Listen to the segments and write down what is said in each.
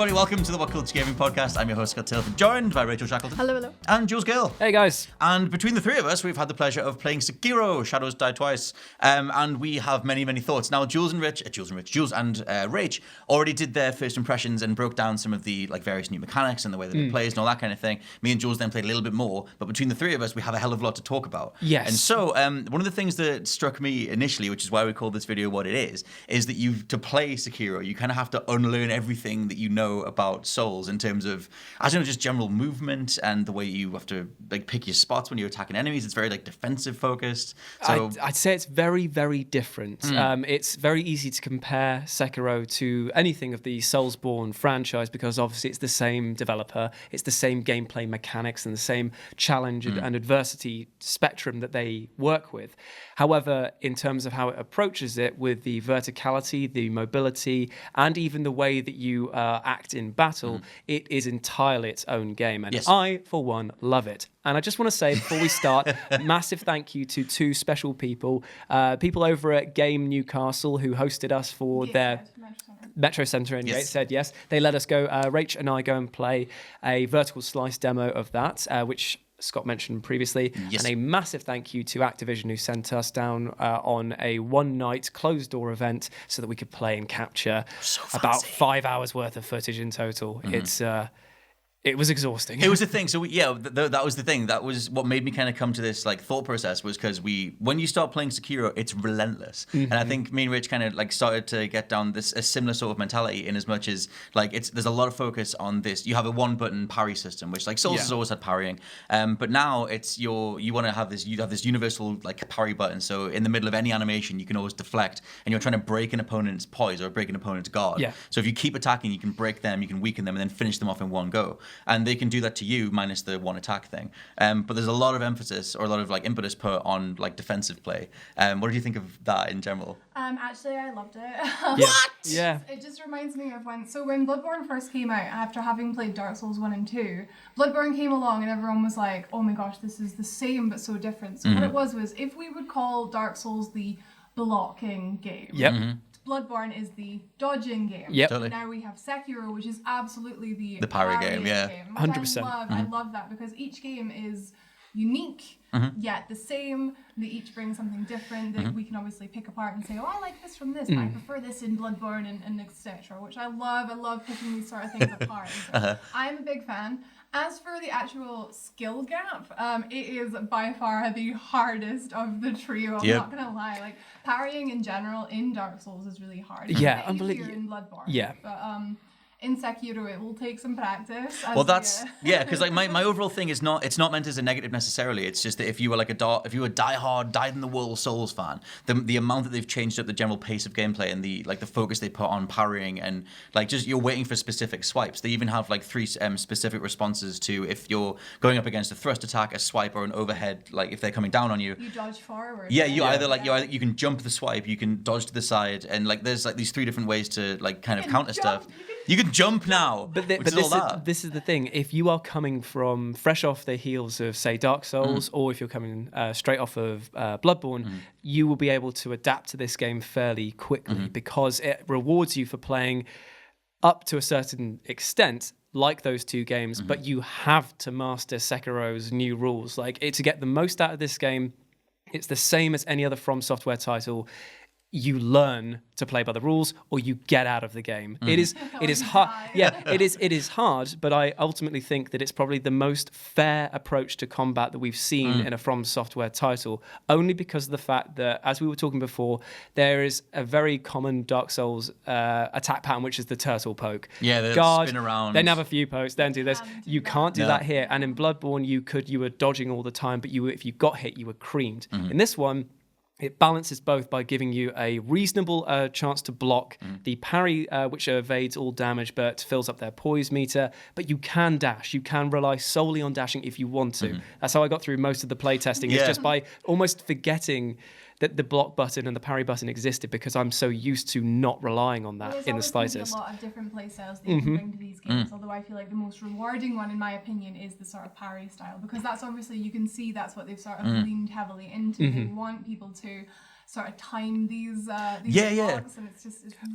everybody. Welcome to the WhatCulture Gaming Podcast. I'm your host, Scott Tilton, joined by Rachel Shackleton. Hello. And Jules Gill. Hey, guys. And between the three of us, we've had the pleasure of playing Sekiro, Shadows Die Twice. And we have many, many thoughts. Now, Jules and Rach already did their first impressions and broke down some of the various new mechanics and the way that it plays and all that kind of thing. Me and Jules then played a little bit more. But between the three of us, we have a hell of a lot to talk about. Yes. And so, one of the things that struck me initially, which is why we call this video what it is that to play Sekiro, you kind of have to unlearn everything that you know about Souls in terms of, I don't know, just general movement and the way you have to pick your spots when you're attacking enemies. It's very defensive focused. So I'd say it's very, very different. It's very easy to compare Sekiro to anything of the Soulsborne franchise because obviously it's the same developer, it's the same gameplay mechanics and the same challenge and adversity spectrum that they work with. However, in terms of how it approaches it with the verticality, the mobility, and even the way that you act in battle, it is entirely its own game. And yes. I, for one, love it. And I just want to say before we start, massive thank you to two special people. People over at Game Newcastle who hosted us for their Metro Centre in Gateshead, yes. They let us go, Rach and I go and play a vertical slice demo of that, which Scott mentioned previously. Yes. And a massive thank you to Activision who sent us down on a one-night closed-door event so that we could play and capture about 5 hours worth of footage in total. It was exhausting. It was a thing. So that was the thing. That was what made me kind of come to this thought process was because when you start playing Sekiro, it's relentless. And I think me and Rich kind of started to get down a similar sort of mentality in as much as there's a lot of focus on this. You have a one button parry system, which Souls has always had parrying. But now you want to have this universal parry button. So in the middle of any animation, you can always deflect and you're trying to break an opponent's poise or break an opponent's guard. Yeah. So if you keep attacking, you can break them, you can weaken them and then finish them off in one go. And they can do that to you minus the one attack thing. But there's a lot of emphasis or a lot of impetus put on defensive play. What did you think of that in general? Actually, I loved it. What? Yeah. It just reminds me of when Bloodborne first came out, after having played Dark Souls 1 and 2, Bloodborne came along and everyone was like, oh my gosh, this is the same but so different. So what it was if we would call Dark Souls the blocking game. Yep. Bloodborne is the dodging game. Yep. Totally. Now we have Sekiro, which is absolutely the parry game, yeah. 100%. I love that because each game is unique, yet the same. They each bring something different that we can obviously pick apart and say, oh, I like this from this, but I prefer this in Bloodborne and etc., which I love. I love picking these sort of things apart. So I'm a big fan. As for the actual skill gap, it is by far the hardest of the trio. I'm not gonna lie. Parrying in general in Dark Souls is really hard. Yeah, it's unbelievable. easier in Bloodborne. Yeah. But in Sekiro, it will take some practice. Well, that's because my overall thing is it's not meant as a negative necessarily. It's just that if you were if you were diehard, dyed-in-the-wool Souls fan, the amount that they've changed up the general pace of gameplay and the focus they put on parrying and just you're waiting for specific swipes. They even have 3 specific responses to if you're going up against a thrust attack, a swipe, or an overhead. If they're coming down on you, you dodge forward. Yeah, you either you can jump the swipe, you can dodge to the side, and there's these 3 different ways to kind of counter stuff. You can jump now. But this is the thing. If you are coming from fresh off the heels of, say, Dark Souls, or if you're coming straight off of Bloodborne, you will be able to adapt to this game fairly quickly because it rewards you for playing up to a certain extent like those 2 games, but you have to master Sekiro's new rules. To get the most out of this game, it's the same as any other FromSoftware title. You learn to play by the rules, or you get out of the game. It is hard. Yeah, it is hard. But I ultimately think that it's probably the most fair approach to combat that we've seen in a FromSoftware title. Only because of the fact that, as we were talking before, there is a very common Dark Souls attack pattern, which is the turtle poke. Yeah, they spin around. Then have a few pokes. Then do this. You can't do that here. And in Bloodborne, you were dodging all the time, but if you got hit, you were creamed. In this one, it balances both by giving you a reasonable chance to block the parry, which evades all damage but fills up their poise meter. But you can dash. You can rely solely on dashing if you want to. That's how I got through most of the playtesting. It's just by almost forgetting that the block button and the parry button existed because I'm so used to not relying on that in the slightest. There's a lot of different play styles that you can bring to these games, although I feel like the most rewarding one, in my opinion, is the sort of parry style, because that's obviously, you can see that's what they've sort of leaned heavily into. They want people to sort of time these Yeah. blocks, and it's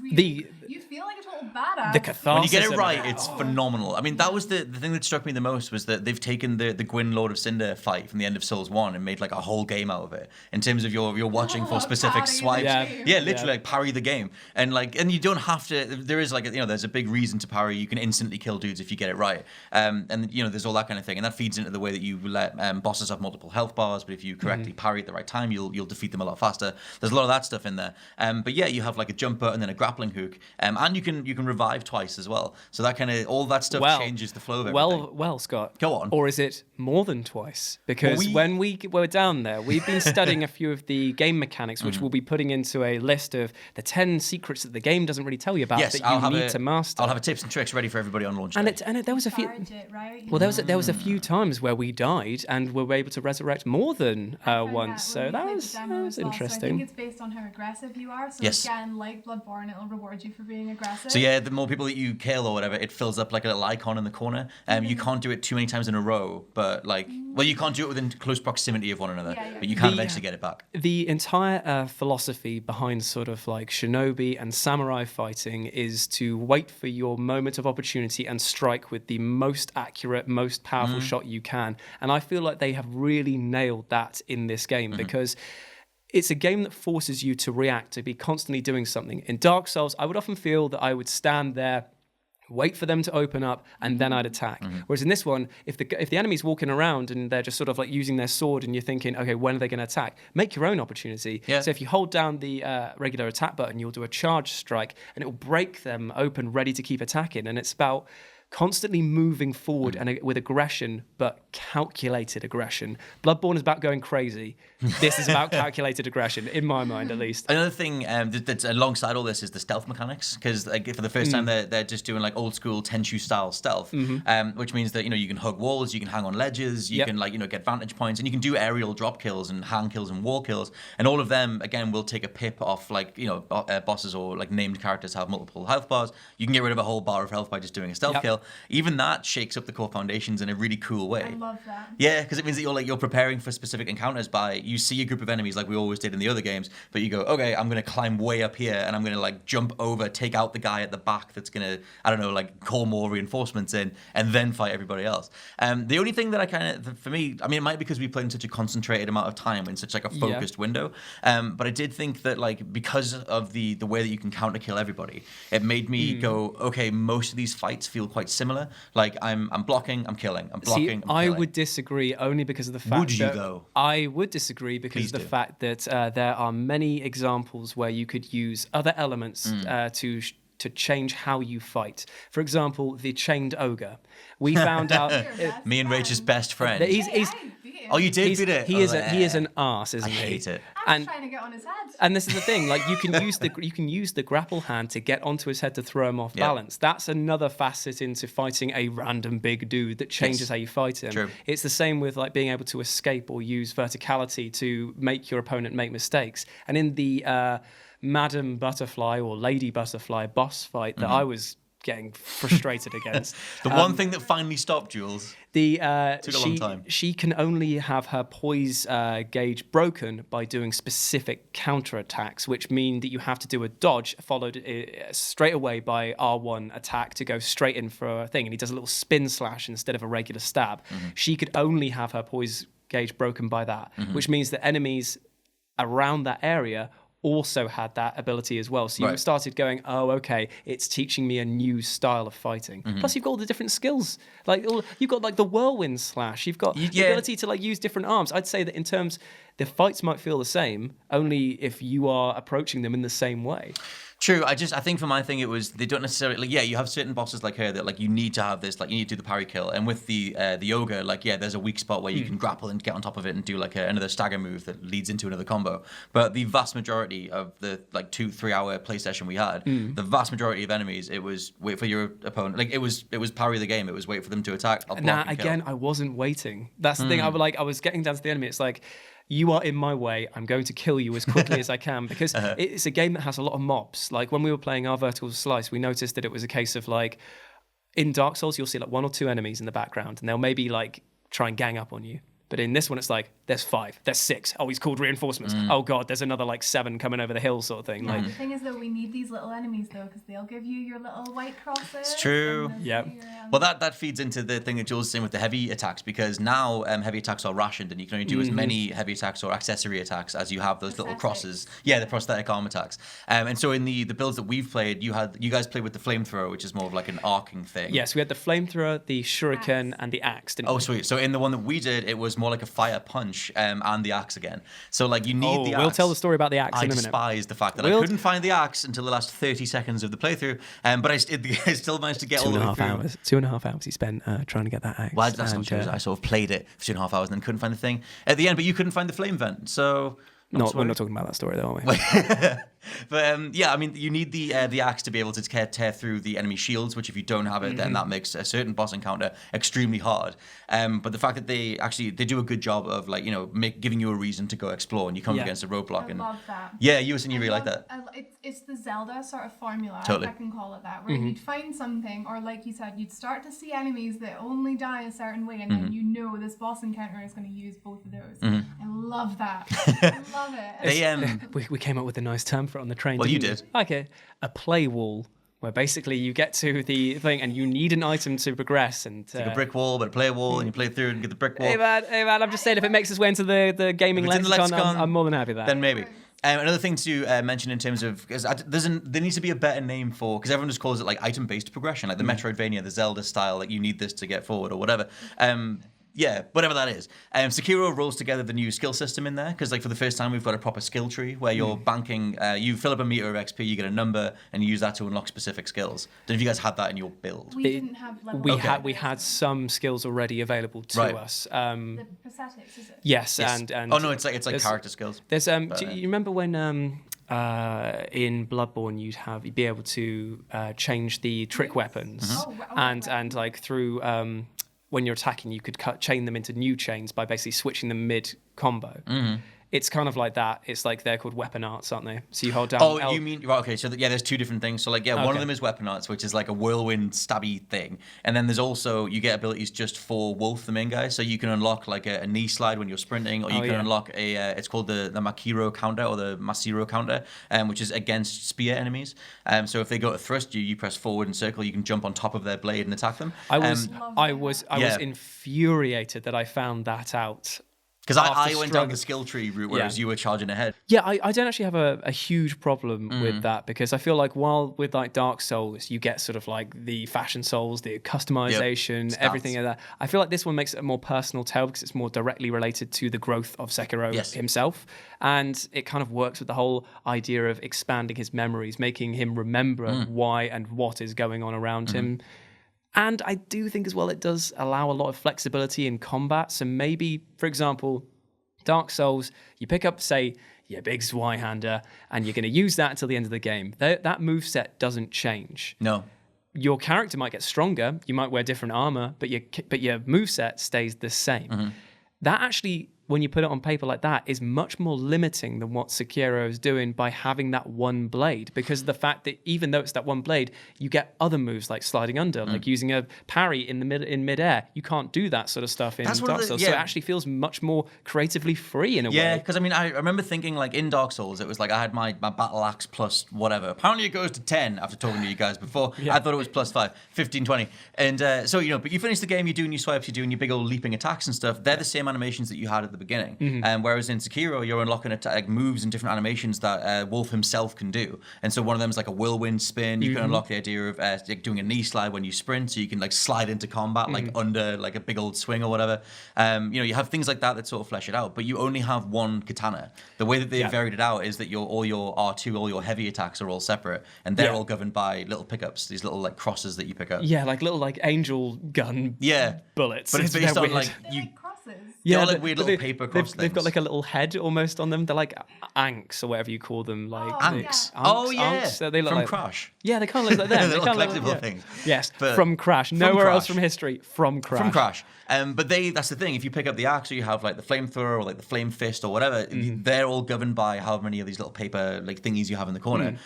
really you feel like a total badass. The catharsis. When you get it right, it's phenomenal. I mean, that was the thing that struck me the most was that they've taken the Gwyn Lord of Cinder fight from the end of Souls 1 and made like a whole game out of it in terms of you're watching for specific swipes. Yeah, literally like parry the game. And you don't have to, there is like, there's a big reason to parry. You can instantly kill dudes if you get it right. And there's all that kind of thing. And that feeds into the way that you let bosses have multiple health bars, but if you correctly parry at the right time, you'll defeat them a lot faster. There's a lot of that stuff in there. But yeah, you have like a jump button and then a grappling hook. And you can revive twice as well. So that kind of, all that stuff changes the flow of everything. Well, Scott. Go on. Or is it more than twice? Because when we were down there, we've been studying a few of the game mechanics, which we'll be putting into a list of the 10 secrets that the game doesn't really tell you about that you need to master. I'll have a tips and tricks ready for everybody on launch day. And there was a few. Right? Well, there was a few times where we died and were able to resurrect more than once. So that was interesting. So I think it's based on how aggressive you are. So again, like Bloodborne, it'll reward you for being aggressive. So yeah, the more people that you kill or whatever, it fills up like a little icon in the corner. You can't do it too many times in a row, but you can't do it within close proximity of one another, but you can eventually get it back. The entire philosophy behind sort of like shinobi and samurai fighting is to wait for your moment of opportunity and strike with the most accurate, most powerful shot you can. And I feel like they have really nailed that in this game because it's a game that forces you to react, to be constantly doing something. In Dark Souls, I would often feel that I would stand there, wait for them to open up, and then I'd attack. Whereas in this one, if the enemy's walking around and they're just sort of like using their sword and you're thinking, okay, when are they going to attack? Make your own opportunity. Yeah. So if you hold down the regular attack button, you'll do a charge strike and it will break them open, ready to keep attacking. And it's about constantly moving forward and with aggression, but calculated aggression. Bloodborne is about going crazy. This is about calculated aggression, in my mind, at least. Another thing that's alongside all this is the stealth mechanics, because for the first time they're just doing like old school Tenchu style stealth, which means that you can hug walls, you can hang on ledges, you can get vantage points, and you can do aerial drop kills and hand kills and wall kills, and all of them again will take a pip off bosses or like named characters have multiple health bars. You can get rid of a whole bar of health by just doing a stealth kill. Even that shakes up the core foundations in a really cool way. I love that. Yeah, because it means that you're preparing for specific encounters by you see a group of enemies like we always did in the other games, but you go, okay, I'm going to climb way up here and I'm going to like jump over, take out the guy at the back that's going to, I don't know, like call more reinforcements in and then fight everybody else. The only thing that I kind of, for me, I mean, it might be because we played in such a concentrated amount of time in such like a focused window, but I did think that like because of the way that you can counter kill everybody, it made me go, okay, most of these fights feel quite similar. Like I'm blocking, I'm killing, I'm blocking, I'm killing. I would disagree only because of the fact Would you though? I would disagree because of the fact that there are many examples where you could use other elements to change how you fight. For example, the chained ogre. We found out me and Rachel's best friend. He's oh, you did beat it. He is an arse, isn't he? I hate it. I'm trying to get on his head. And this is the thing, like you can use the grapple hand to get onto his head to throw him off balance. That's another facet into fighting a random big dude that changes how you fight him. True. It's the same with like being able to escape or use verticality to make your opponent make mistakes. And in the Madam Butterfly or Lady Butterfly boss fight that I was getting frustrated against. The one thing that finally stopped Jules. Took a long time. She can only have her poise gauge broken by doing specific counterattacks, which mean that you have to do a dodge followed straight away by R1 attack to go straight in for a thing. And he does a little spin slash instead of a regular stab. She could only have her poise gauge broken by that, which means that enemies around that area also had that ability as well. So you started going, oh, okay, it's teaching me a new style of fighting. Plus, you've got all the different skills. Like you've got like the whirlwind slash. You've got the ability to like use different arms. I'd say that in terms, the fights might feel the same, only if you are approaching them in the same way. True. I think for my thing, it was they don't necessarily you have certain bosses like her that like you need to have this, like you need to do the parry kill, and with the ogre, like there's a weak spot where you can grapple and get on top of it and do like another stagger move that leads into another combo. But the vast majority of the like 2-3 hour play session we had, the vast majority of enemies, it was wait for your opponent. Like it was parry the game. It was wait for them to attack. Again, I wasn't waiting. That's the thing. I was getting down to the enemy. It's like, you are in my way, I'm going to kill you as quickly as I can, because it's a game that has a lot of mobs. Like when we were playing our vertical slice, we noticed that it was a case of like, in Dark Souls, you'll see like 1 or 2 enemies in the background, and they'll maybe like try and gang up on you. But in this one, it's like, there's 5, there's 6. Oh, he's called reinforcements. Oh God, there's another like 7 coming over the hill sort of thing. Yeah, Like, the thing is though, we need these little enemies though, because they'll give you your little white crosses. It's true. Yep. Well, that feeds into the thing that Jules is saying with the heavy attacks, because now heavy attacks are rationed and you can only do as many heavy attacks or accessory attacks as you have those little crosses. Yeah, the prosthetic arm attacks. And so in the builds that we've played, you guys played with the flamethrower, which is more of like an arcing thing. yes, we had the flamethrower, the shuriken, and the axe, didn't Oh, we? sweet. So in the one that we did, it was more like a fire punch and the axe again. So like you need the axe. We'll tell the story about the axe I in a minute. despise the fact that I couldn't find the axe until the last 30 seconds of the playthrough, but I still managed to get all the way through. 2.5 hours he spent trying to get that axe. Well, that's not true. I sort of played it for 2.5 hours and then couldn't find the thing at the end, but you couldn't find the flame vent, so... we're not talking about that story though, are we? But yeah, I mean, you need the axe to be able to tear through the enemy shields, which if you don't have it, then that makes a certain boss encounter extremely hard. But the fact that they do a good job of like, you know, giving you a reason to go explore and you come up against a roadblock. I love that. Yeah, you really like that. It's the Zelda sort of formula, Totally. if I can call it that, where you'd find something, or like you said, you'd start to see enemies that only die a certain way, and then you know this boss encounter is going to use both of those. I love that. I love it. We came up with a nice term for it on the train. Well, you didn't we? did. Like a play wall, where basically you get to the thing and you need an item to progress. And It's like a brick wall, but play a wall and you play through and get the brick wall. Hey man, I'm just saying if it makes its way into the gaming If it's in the lexicon, lexicon, I'm more than happy with that. Then maybe. Another thing to mention in terms of, because there needs to be a better name for, because everyone just calls it like item-based progression, like the Metroidvania, the Zelda style, like you need this to get forward or whatever. Yeah, whatever that is. Sekiro rolls together the new skill system in there, because like for the first time we've got a proper skill tree where you're banking, you fill up a meter of XP, you get a number, and you use that to unlock specific skills. Don't know if you guys had that in your build. We didn't have level We had some skills already available to us. the prosthetics, is it? Yes, and oh no, it's like character skills. There's do you remember when in Bloodborne you'd be able to change the trick weapons, and like through when you're attacking you could chain them into new chains by basically switching them mid combo. It's kind of like that. It's like they're called weapon arts, aren't they? So you hold down. Oh, you mean right? Okay, so there's two different things. So like, one of them is weapon arts, which is like a whirlwind stabby thing, and then there's also you get abilities just for Wolf, the main guy. So you can unlock like a knee slide when you're sprinting, or you can unlock a. It's called the Makiro counter or the Masiro counter, which is against spear enemies. So if they go to thrust you, you press forward and circle. You can jump on top of their blade and attack them. I was infuriated that I found that out. Because I went down the skill tree route, whereas you were charging ahead. Yeah, I don't actually have a huge problem with that, because I feel like while with like Dark Souls, you get sort of like the fashion souls, the customization, everything like that. I feel like this one makes it a more personal tale because it's more directly related to the growth of Sekiro himself. And it kind of works with the whole idea of expanding his memories, making him remember why and what is going on around him. And I do think as well it does allow a lot of flexibility in combat. So maybe, for example, Dark Souls, you pick up, say, your big Zweihander, and you're going to use that until the end of the game. That moveset doesn't change. No. Your character might get stronger, you might wear different armor, but your moveset stays the same. That actually, when you put it on paper like that, is much more limiting than what Sekiro is doing by having that one blade, because of the fact that even though it's that one blade, you get other moves like sliding under, like using a parry in midair. You can't do that sort of stuff in Dark Souls. So it actually feels much more creatively free in a way. Yeah, because I mean, I remember thinking like in Dark Souls, it was like I had my battle axe plus whatever. Apparently it goes to 10 after talking to you guys before. I thought it was plus 5, 15, 20. And so, but you finish the game, you're doing your swipes, you're doing your big old leaping attacks and stuff. They're the same animations that you had at the beginning. Whereas in Sekiro, you're unlocking moves and different animations that Wolf himself can do. And so one of them is like a whirlwind spin. You can unlock the idea of doing a knee slide when you sprint, so you can like slide into combat like under like a big old swing or whatever. You have things like that sort of flesh it out. But you only have one katana. The way that they've varied it out is that all your R2, all your heavy attacks are all separate, and they're all governed by little pickups, these little like crosses that you pick up. Yeah, like little like angel gun bullets. But it's based on like They're like crosses. Yeah, like weird little paper cross things. They've got like a little head almost on them. They're like anks or whatever you call them. Like anks. So they look from like Crash. Yeah, they kind of look like them. They're little collectible things. Yes, but from Crash. Nowhere else from history. From Crash. From Crash. But that's the thing. If you pick up the axe, or you have like the flamethrower or like the flame fist or whatever, they're all governed by how many of these little paper like thingies you have in the corner.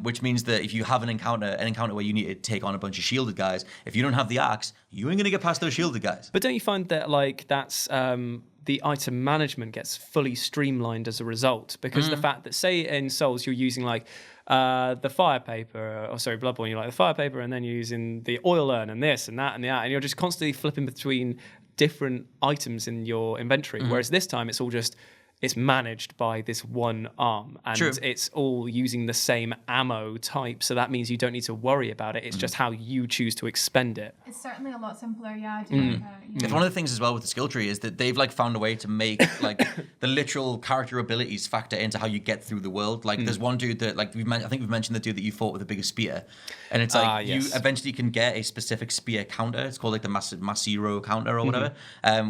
Which means that if you have an encounter where you need to take on a bunch of shielded guys, if you don't have the axe, you ain't gonna get past those shielded guys. But don't you find that like that's the item management gets fully streamlined as a result, because the fact that, say in Souls you're using like the fire paper, or sorry, Bloodborne, you're like the fire paper, and then you're using the oil urn and this and that and that, and you're just constantly flipping between different items in your inventory. Whereas this time it's managed by this one arm, and it's all using the same ammo type, so that means you don't need to worry about it. It's just how you choose to expend it. It's certainly a lot simpler, yeah. I do like that. Yeah. It's one of the things as well with the skill tree is that they've like found a way to make like the literal character abilities factor into how you get through the world. Like there's one dude that like I think we've mentioned the dude that you fought with the biggest spear, and it's like you eventually can get a specific spear counter. It's called like the Masiro counter or whatever,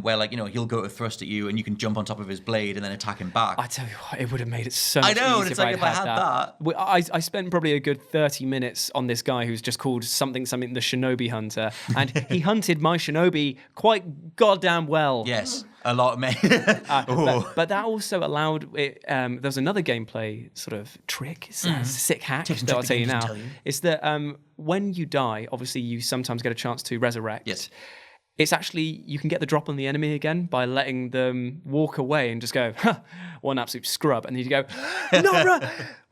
where like he'll go to thrust at you and you can jump on top of his blade and then attack him back. I tell you what, it would have made it so much easier. I know, and it's like if I had that. I spent probably a good 30 minutes on this guy who's just called something the Shinobi Hunter, and he hunted my Shinobi quite goddamn well. Yes, a lot, mate. But that also allowed it. There was another gameplay sort of trick. It's a sick hack that I'll tell you now. It's that when you die, obviously you sometimes get a chance to resurrect. Yes. It's actually, you can get the drop on the enemy again by letting them walk away and just go, one absolute scrub. And you go, no,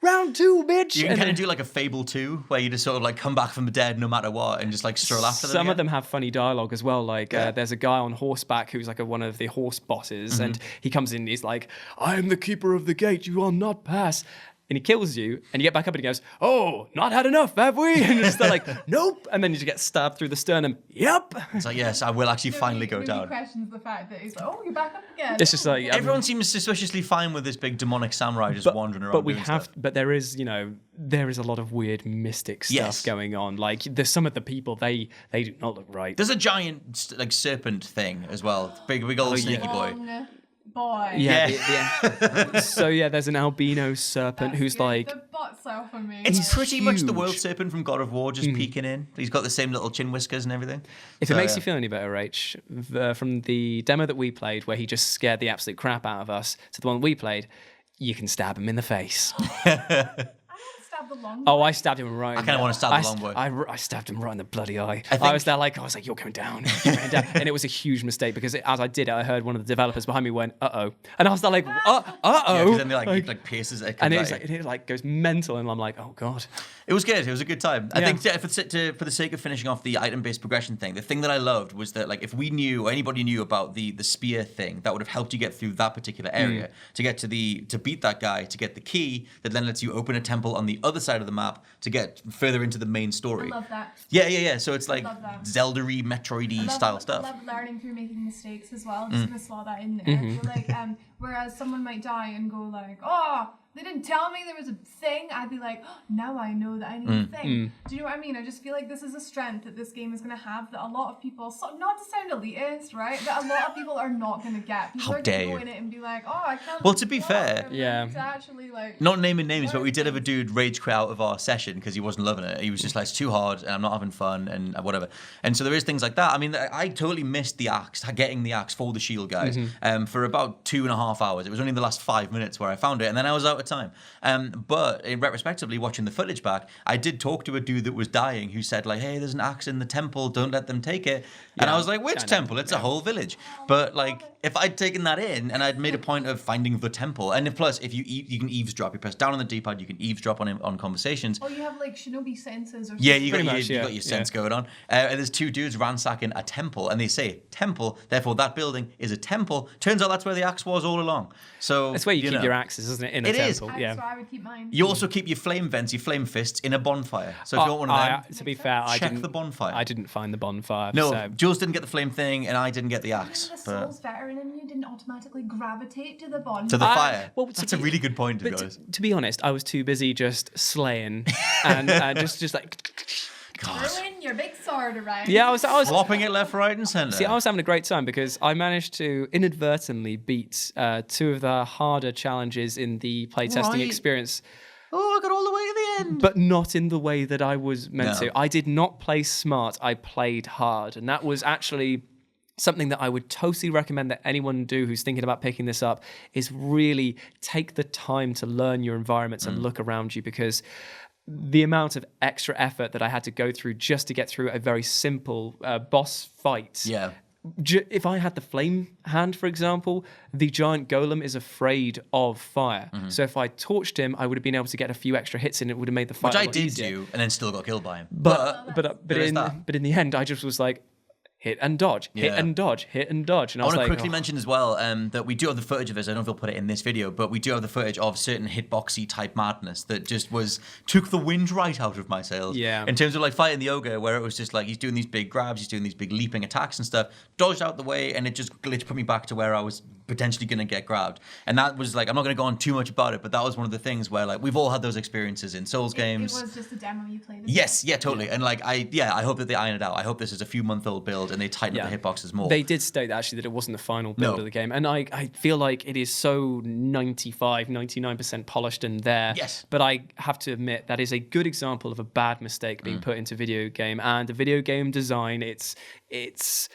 round two, bitch. You can kind of do like a Fable 2, where you just sort of like come back from the dead no matter what and just like stroll after them. Some of them have funny dialogue as well. Like there's a guy on horseback who's like one of the horse bosses, and he comes in and he's like, I am the keeper of the gate, you will not pass. And he kills you, and you get back up and he goes, oh, not had enough, have we? And you're just like, nope. And then you just get stabbed through the sternum. Yep. It's like, yes, I will actually finally go down. He questions the fact that he's like, oh, you're back up again. It's just like... Everyone seems suspiciously fine with this big demonic samurai just wandering around. But there is, there is a lot of weird mystic stuff going on. Like, there's some of the people, they do not look right. There's a giant, like, serpent thing as well. Big old sneaky boy. Boy. Yeah. So there's an albino serpent who's like... The butt's out for me. It's pretty much the world serpent from God of War just peeking in. He's got the same little chin whiskers and everything. If it makes you feel any better, Rach, from the demo that we played, where he just scared the absolute crap out of us, to the one we played, you can stab him in the face. The long boy. Oh, I stabbed him right. I kind of want to stab the long boy. I stabbed him right in the bloody eye. I was like, you're going down. You're going down. And it was a huge mistake, because as I did it, I heard one of the developers behind me went, uh-oh. And I was like, uh-oh. Yeah, because then like pierces it. And it goes mental, and I'm like, oh, God. It was good. It was a good time. I think for the sake of finishing off the item-based progression thing, the thing that I loved was that like if we knew, or anybody knew about the spear thing, that would have helped you get through that particular area to get to beat that guy, to get the key that then lets you open a temple on the other side of the map to get further into the main story. I love that. Yeah. So it's like Zelda-y, Metroid-y style stuff. I love learning through making mistakes as well. I'm just going to slot that in there. So like, whereas someone might die and go like, oh, they didn't tell me there was a thing, I'd be like, oh, now I know that I need a thing. Do you know what I mean? I just feel like this is a strength that this game is going to have that a lot of people, not to sound elitist, right? But a lot of people are not going to get. People are going to go in it and be like, oh, I can't. Well, to be fair, to actually like. Not naming names, but we did have a dude rage quit out of our session because he wasn't loving it. He was just like, it's too hard and I'm not having fun and whatever. And so there is things like that. I mean, I totally missed the axe, getting the axe for the shield guys for about 2.5 hours. It was only the last 5 minutes where I found it, and then I was out of time. But retrospectively, watching the footage back, I did talk to a dude that was dying who said like, hey, there's an axe in the temple, don't let them take it. And I was like, which temple? It's a whole village. But like, if I'd taken that in and I'd made a point of finding the temple, and plus if you can eavesdrop, you press down on the D-pad, you can eavesdrop on conversations. Oh, you have like shinobi senses or something. Yeah, you got your sense going on. And there's two dudes ransacking a temple, and they say temple, therefore that building is a temple. Turns out that's where the axe was all along. So that's where you keep your axes, isn't it? In a temple. Yeah. That's where I would keep mine. You also keep your flame vents, your flame fists in a bonfire. So if you want one of them, to be fair, check the bonfire. I didn't find the bonfire. No, so. Jules didn't get the flame thing, and I didn't get the axe. The Souls veteran in you didn't automatically gravitate to the bonfire. To the fire. That's a really good point, to be honest. To be honest, I was too busy just slaying and just like. God. Throwing your big sword around. Yeah, I was flopping it left, right, and centre. See, I was having a great time because I managed to inadvertently beat two of the harder challenges in the playtesting experience. Oh, I got all the way to the end. But not in the way that I was meant to. I did not play smart. I played hard, and that was actually something that I would totally recommend that anyone do who's thinking about picking this up, is really take the time to learn your environments and look around you, because the amount of extra effort that I had to go through just to get through a very simple boss fight if I had the flame hand, for example, the giant golem is afraid of fire. So if I torched him, I would have been able to get a few extra hits in. It would have made the fight Which a I lot did easier. do, and then still got killed by him. But in the end, I just was like, hit and dodge, hit Yeah. and dodge, hit and dodge. And I I was want to like, quickly mention as well that we do have the footage of this. I don't know if we'll put it in this video, but we do have the footage of certain hitboxy type madness that just took the wind right out of my sails. Yeah. In terms of like fighting the ogre, where it was just like he's doing these big grabs, he's doing these big leaping attacks and stuff, dodged out the way, and it just glitched, put me back to where I was potentially going to get grabbed. And that was like, I'm not going to go on too much about it, but that was one of the things where like we've all had those experiences in Souls games. It was just a demo you played. Yes, yeah, totally. And like I hope that they iron it out. I hope this is a few month old build and they tighten up the hitboxes more. They did state actually that it wasn't the final build of the game. And I feel like it is so 99% polished and there. Yes. But I have to admit that is a good example of a bad mistake being put into video game. And the video game design, it's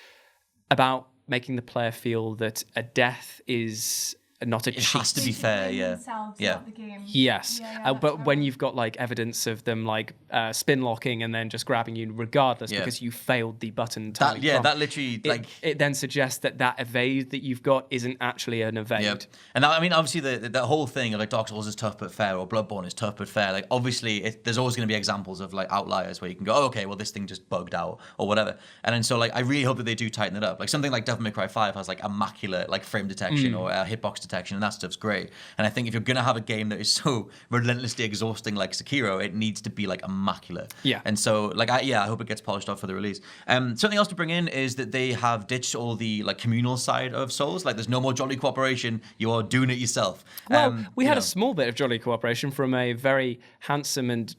about making the player feel that a death is not a cheat. It has to be fair, yeah. The game. Yes, Yeah, but that's when right. you've got like evidence of them like spin locking and then just grabbing you regardless because you failed the button timing prompt, that literally like it then suggests that evade that you've got isn't actually an evade. yeah. And I mean, obviously, the whole thing of like Dark Souls is tough but fair, or Bloodborne is tough but fair. Like, obviously, there's always going to be examples of like outliers where you can go, oh, okay, well, this thing just bugged out or whatever. And then so like, I really hope that they do tighten it up. Like something like Devil May Cry 5 has like immaculate like frame detection or hitbox detection, and that stuff's great. And I think if you're going to have a game that is so relentlessly exhausting like Sekiro, it needs to be like immaculate. Yeah. And so like, I hope it gets polished off for the release. Something else to bring in is that they have ditched all the like communal side of Souls. Like, there's no more jolly cooperation. You are doing it yourself. Well, we had a a small bit of jolly cooperation from a very handsome and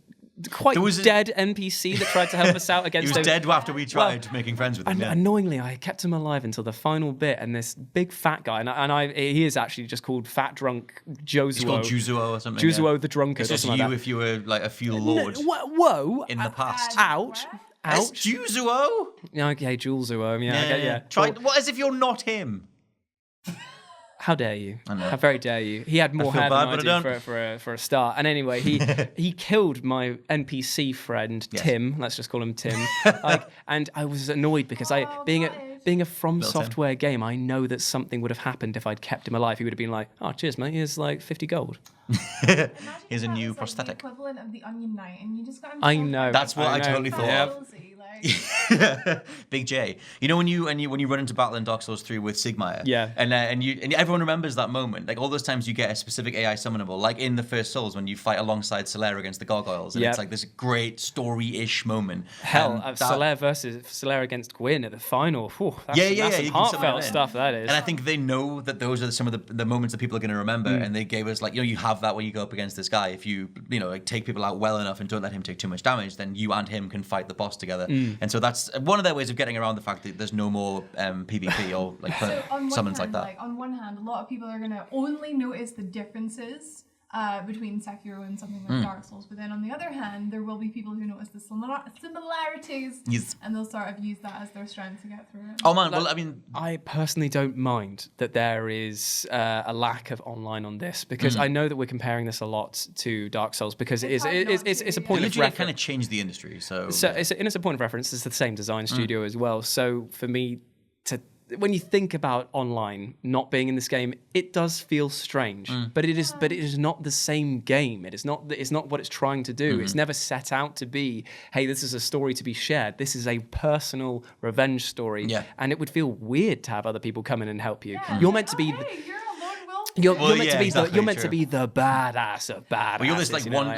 quite There was dead NPC that tried to help us out He against. was dead after we tried making friends with him. Yeah. Annoyingly, I kept him alive until the final bit, and this big fat guy, he is actually just called Fat Drunk Josuo. He's called Juzuo or something. Juzuo the Drunkard. It's or just something you like that. if you were like a feudal lord Whoa! in the past. Ouch! It's Ouch! Juzuo? Yeah, okay, Juzuo. Yeah. Try, Well, what, as if you're not him? how dare you? I know. How very dare you? He had more feel hair bad, than I but do I don't. for a start. And anyway, he killed my NPC friend Tim. Let's just call him Tim. And I was annoyed because being a FromSoftware game, I know that something would have happened if I'd kept him alive. He would have been like, "Oh, cheers, mate. Here's like 50 gold." Here's a that new was, prosthetic. Like, the equivalent of the Onion Knight, and you just got him. I know. That's what I know. totally thought Yep. of. Big J. You know when you run into battle in Dark Souls 3 with Sigmire, and everyone remembers that moment. Like all those times you get a specific AI summonable, like in the first Souls when you fight alongside Solaire against the gargoyles, and it's like this great story-ish moment. Solaire against Gwyn at the final. Whew, that's you some can heartfelt summon stuff. That is. And I think they know that those are some of the moments that people are going to remember, and they gave us like, you have that when you go up against this guy. If you like take people out well enough and don't let him take too much damage, then you and him can fight the boss together. And so that's one of their ways of getting around the fact that there's no more PvP or like summons like that. On one hand, a lot of people are going to only notice the differences between Sekiro and something like Dark Souls, but then on the other hand, there will be people who notice the similarities, and they'll sort of use that as their strength to get through it. Oh man, well I mean, I personally don't mind that there is a lack of online on this, because I know that we're comparing this a lot to Dark Souls because it's a point of reference. kind of changed the industry. So it's a point of reference. It's the same design studio as well. So for me when you think about online not being in this game, it does feel strange. But it is not the same game. It's not what it's trying to do. It's never set out to be, hey, this is a story to be shared. This is a personal revenge story. Yeah. And it would feel weird to have other people come in and help you. Yeah, you're meant to be you're a lone wolf. You're meant to be the badass of badasses. Well, you're this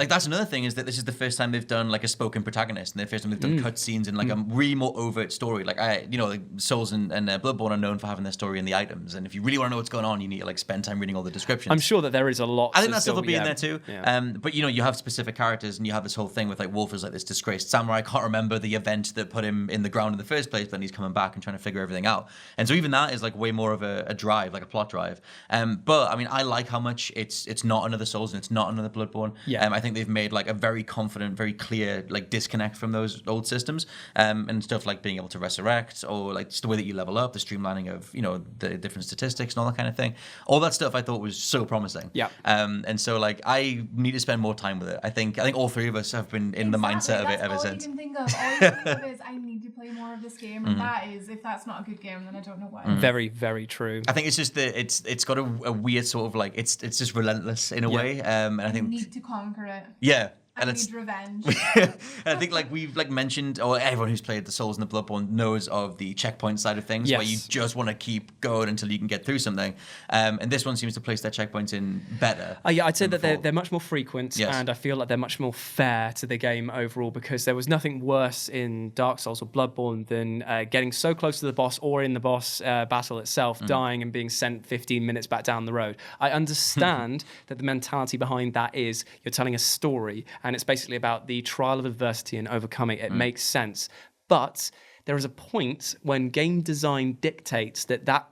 that's another thing, is that this is the first time they've done like a spoken protagonist, and the first time they've done cutscenes and like a really more overt story. Like like Souls and Bloodborne are known for having their story in the items, and if you really want to know what's going on, you need to like spend time reading all the descriptions. I'm sure that there is a lot. I think that stuff will be in there too. Yeah. But you have specific characters, and you have this whole thing with like Wolf is like this disgraced samurai. Can't remember the event that put him in the ground in the first place, but then he's coming back and trying to figure everything out. And so even that is like way more of a drive, like a plot drive. But I mean, I like how much it's not another Souls and it's not another Bloodborne. Yeah. I think they've made like a very confident, very clear like disconnect from those old systems, and stuff like being able to resurrect, or like just the way that you level up, the streamlining of the different statistics and all that kind of thing. All that stuff I thought was so promising. Yeah. And so like I need to spend more time with it. I think all three of us have been in the mindset of it ever since. All you can think of is I need to play play more of this game. And that is, if that's not a good game, then I don't know what is. Very, very true. I think it's just that it's got a weird sort of like it's just relentless in a way, and I think You need to conquer it. yeah. I And need revenge. and I think like we've like mentioned, or everyone who's played the Souls and the Bloodborne knows of the checkpoint side of things, where you just want to keep going until you can get through something. And this one seems to place their checkpoints in better. Yeah, I'd say that they're much more frequent, Yes. and I feel like they're much more fair to the game overall, because there was nothing worse in Dark Souls or Bloodborne than getting so close to the boss or in the boss battle itself, dying and being sent 15 minutes back down the road. I understand that the mentality behind that is you're telling a story, and it's basically about the trial of adversity and overcoming it. It makes sense. But there is a point when game design dictates that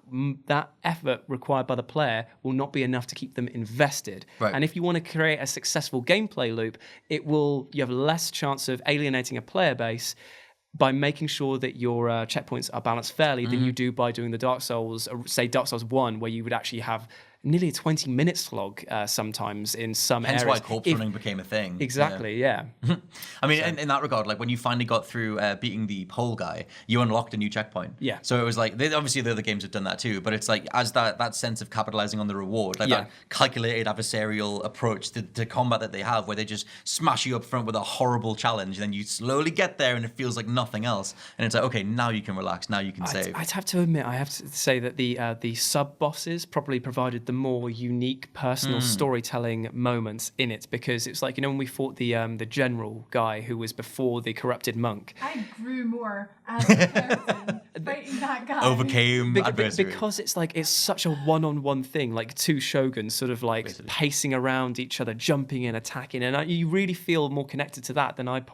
effort required by the player will not be enough to keep them invested. Right. And if you want to create a successful gameplay loop, you have less chance of alienating a player base by making sure that your checkpoints are balanced fairly than you do by doing the Dark Souls, say Dark Souls 1, where you would actually have nearly a 20-minute slog sometimes in some Hence areas. why corpse running became a thing. Exactly, yeah. I mean, in that regard, like when you finally got through beating the pole guy, you unlocked a new checkpoint. Yeah. So it was like, obviously the other games have done that too, but it's like as that sense of capitalizing on the reward, like that calculated adversarial approach to combat that they have, where they just smash you up front with a horrible challenge, and then you slowly get there and it feels like nothing else. And it's like, okay, now you can relax, now you can save. I'd have to admit, I have to say that the sub-bosses probably provided the more unique personal storytelling moments in it, because it's like, when we fought the general guy who was before the corrupted monk. I grew more as a person fighting that guy. Overcame adversity. Because it's like, it's such a one-on-one thing, like two shoguns sort of like Basically. pacing around each other, jumping in, attacking, and you really feel more connected to that than I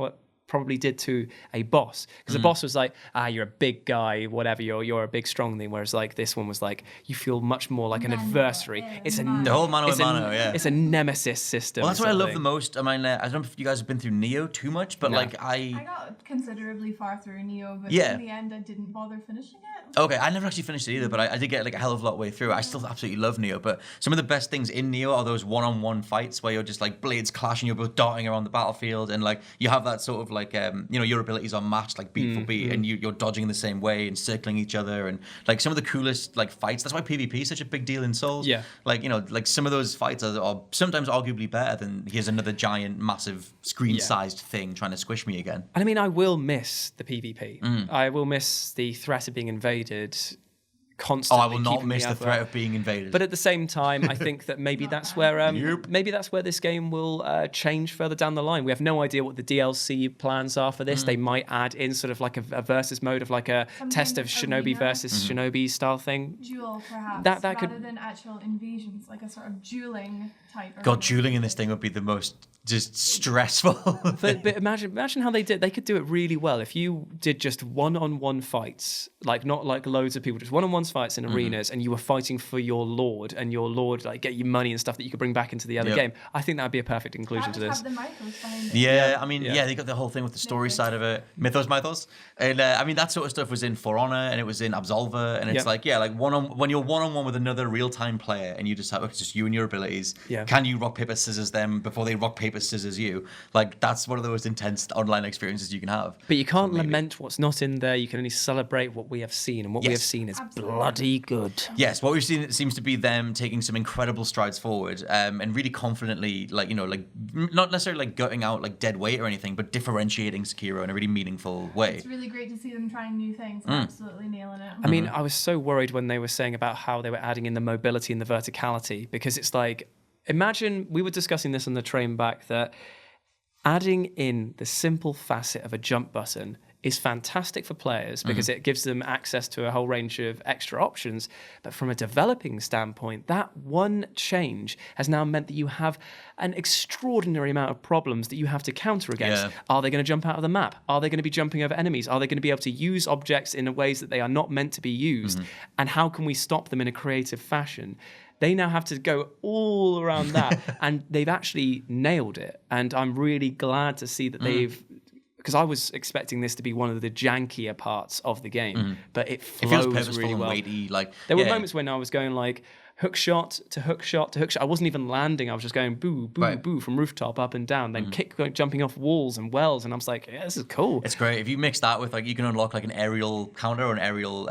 probably did to a boss, because the boss was like, you're a big guy, whatever, you're a big strong thing, whereas like this one was like, you feel much more like an adversary. It's The whole mano a mano, it's a nemesis system. Well, that's what I love the something. most. I mean, I don't know if you guys have been through Neo too much, but like I got considerably far through Neo, but Yeah. in the end I didn't bother finishing it. Okay, I never actually finished it either, but I did get like a hell of a lot way through. I still absolutely love Neo, but some of the best things in Neo are those one-on-one fights where you're just like blades clashing, you're both darting around the battlefield, and like you have that sort of like your abilities are matched like beat for beat, and you're dodging in the same way and circling each other, and like some of the coolest like fights. That's why PvP is such a big deal in Souls. Yeah. Like like some of those fights are sometimes arguably better than here's another giant, massive screen-sized thing trying to squish me again. And I mean, I will miss the PvP. I will miss the threat of being invaded constantly. I will not keeping miss the other- threat of being invaded. But at the same time, I think that maybe that's where maybe that's where this game will change further down the line. We have no idea what the DLC plans are for this. They might add in sort of like a versus mode of like a Some test kind of of Shinobi arena. versus Shinobi style thing. Duel, perhaps, That rather could- than actual invasions, like a sort of dueling type. God, arena. dueling in this thing would be the most just stressful. But imagine how they did. They could do it really well if you did just one-on-one fights, like not like loads of people, just one-on-one fights in arenas, and you were fighting for your lord, and your lord like get you money and stuff that you could bring back into the other game. I think that'd be a perfect inclusion That to would this. have the mythos behind it. Yeah, I mean, they got the whole thing with the story side of it. Mythos. And I mean, that sort of stuff was in For Honor, and it was in Absolver, and it's like when you're one-on-one with another real-time player, and you just have, it's just you and your abilities, can you rock, paper, scissors them before they rock, paper, scissors you? Like, that's one of those intense online experiences you can have. But you can't lament what's not in there. You can only celebrate what we have seen, and what we have seen is bloody good. Yes, what we've seen, it seems to be them taking some incredible strides forward, and really confidently, like, not necessarily like gutting out like dead weight or anything, but differentiating Sekiro in a really meaningful way. It's really great to see them trying new things and absolutely nailing it. I mean, I was so worried when they were saying about how they were adding in the mobility and the verticality, because it's like, imagine, we were discussing this on the train back, that adding in the simple facet of a jump button is fantastic for players because it gives them access to a whole range of extra options. But from a developing standpoint, that one change has now meant that you have an extraordinary amount of problems that you have to counter against. Yeah. Are they going to jump out of the map? Are they going to be jumping over enemies? Are they going to be able to use objects in ways that they are not meant to be used? And how can we stop them in a creative fashion? They now have to go all around that, and they've actually nailed it. And I'm really glad to see that they've because I was expecting this to be one of the jankier parts of the game, but it It feels flows purposeful really and well. weighty. Like There were moments when I was going like hook shot to hook shot to hook shot. I wasn't even landing. I was just going boo, boo, boo from rooftop up and down, then jumping off walls and wells. And I was like, yeah, this is cool. It's great. If you mix that with like, you can unlock like an aerial counter or an aerial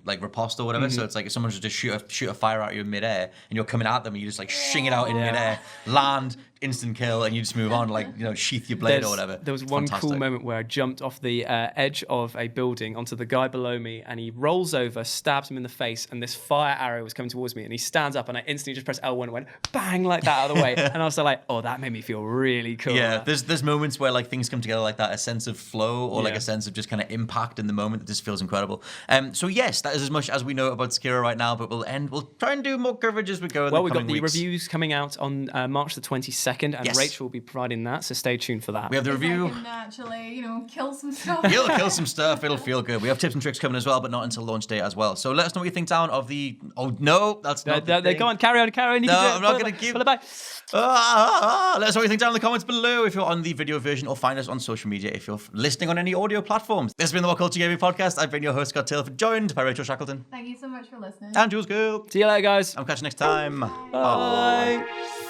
like riposte or whatever. So it's like if someone just shoot a fire at you in midair and you're coming at them and you just like shing it out in midair, land, instant kill, and you just move on, like, you know, sheath your blade or whatever. There was one Fantastic. cool moment where I jumped off the edge of a building onto the guy below me, and he rolls over, stabs him in the face, and this fire arrow was coming towards me, and he stands up, and I instantly just pressed L1 and went bang like that out of the way, and I was like, oh, that made me feel really cool. Yeah, there's moments where like things come together like that, a sense of flow or like a sense of just kind of impact in the moment that just feels incredible. So yes, that is as much as we know about Sekiro right now, but we'll try and do more coverage as we go in the we've got coming the weeks. reviews coming out on March the 22nd, and Yes. Rachel will be providing that, so stay tuned for that. We have the review. I can actually, you know, kill some stuff. You'll kill some stuff. It'll feel good. We have tips and tricks coming as well, but not until launch day as well. So let us know what you think down of the. Oh no, that's not. the thing. Go on, carry on. You No, can do it. I'm not Pull going it to keep. Pull it back. Let us know what you think down in the comments below if you're on the video version, or find us on social media if you're listening on any audio platforms. This has been the WhatCulture Gaming Podcast. I've been your host, Scott Taylor, joined by Rachel Shackleton Thank you so much for listening. and Jules Gill. See you later, guys. I'll catch you next time. Bye.